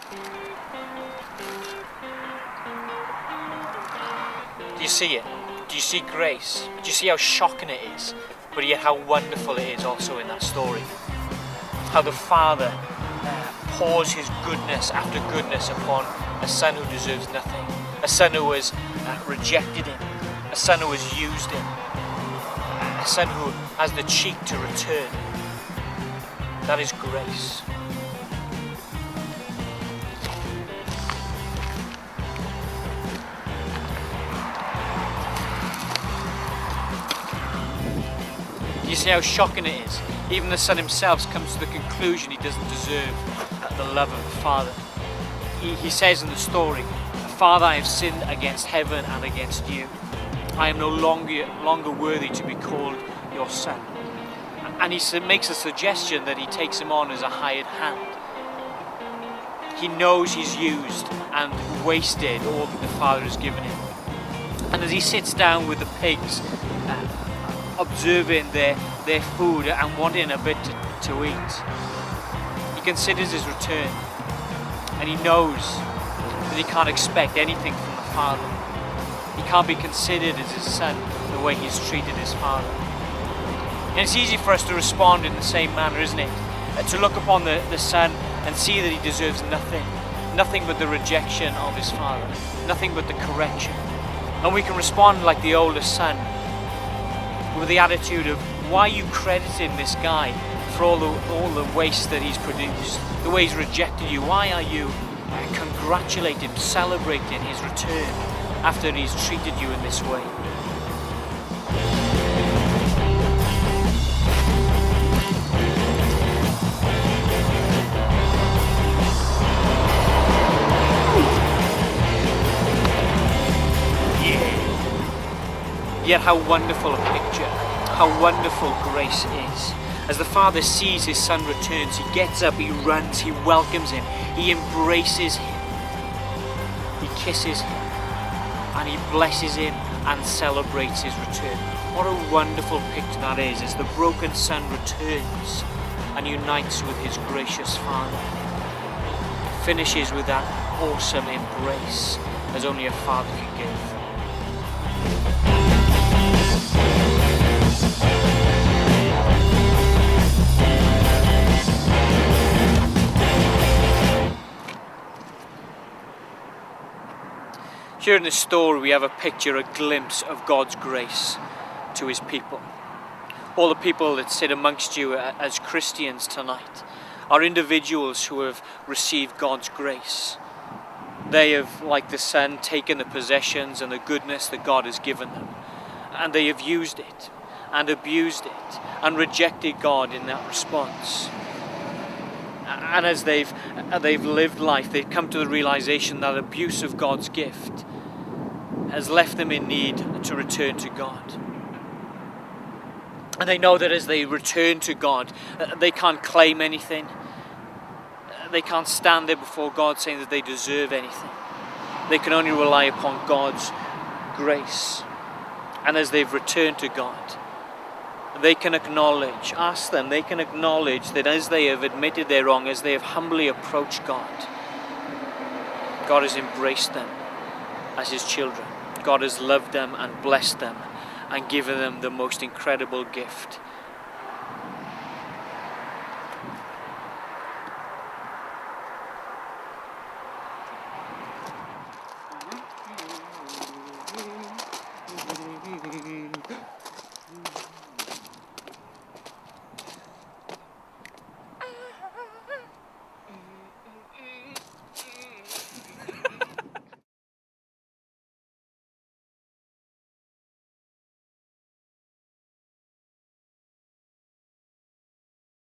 Do you see it? Do you see grace? Do you see how shocking it is, but yet how wonderful it is also in that story? How the Father pours his goodness after goodness upon a son who deserves nothing, a son who has rejected him, a son who has used him, a son who has the cheek to return. That is grace. Do you see how shocking it is? Even the Son himself comes to the conclusion he doesn't deserve the love of the Father. He says in the story, "Father, I have sinned against heaven and against you. I am no longer worthy to be called your son." And he makes a suggestion that he takes him on as a hired hand. He knows he's used and wasted all that the Father has given him. And as he sits down with the pigs, observing their food and wanting a bit to eat, he considers his return, and he knows that he can't expect anything from the Father. He can't be considered as his son the way he's treated his Father. And it's easy for us to respond in the same manner, isn't it? To look upon the Son and see that he deserves nothing but the rejection of his Father, nothing but the correction. And we can respond like the older son, with the attitude of, why are you crediting this guy for all the waste that he's produced, the way he's rejected you? Why are you congratulating, celebrating his return after he's treated you in this way? Yet how wonderful a picture, how wonderful grace is. As the Father sees his Son returns, he gets up, he runs, he welcomes him, he embraces him, he kisses him, and he blesses him and celebrates his return. What a wonderful picture that is, as the broken Son returns and unites with his gracious Father. It finishes with that awesome embrace as only a Father can give. Here in this story we have a picture, a glimpse of God's grace to his people. All the people that sit amongst you as Christians tonight are individuals who have received God's grace. They have, like the Son, taken the possessions and the goodness that God has given them, and they have used it and abused it and rejected God in that response. And as they've lived life, they've come to the realization that abuse of God's gift has left them in need to return to God. And they know that as they return to God, they can't claim anything. They can't stand there before God saying that they deserve anything. They can only rely upon God's grace. And as they've returned to God, they can acknowledge, they can acknowledge that as they have admitted their wrong, as they have humbly approached God, God has embraced them as his children. God has loved them and blessed them and given them the most incredible gift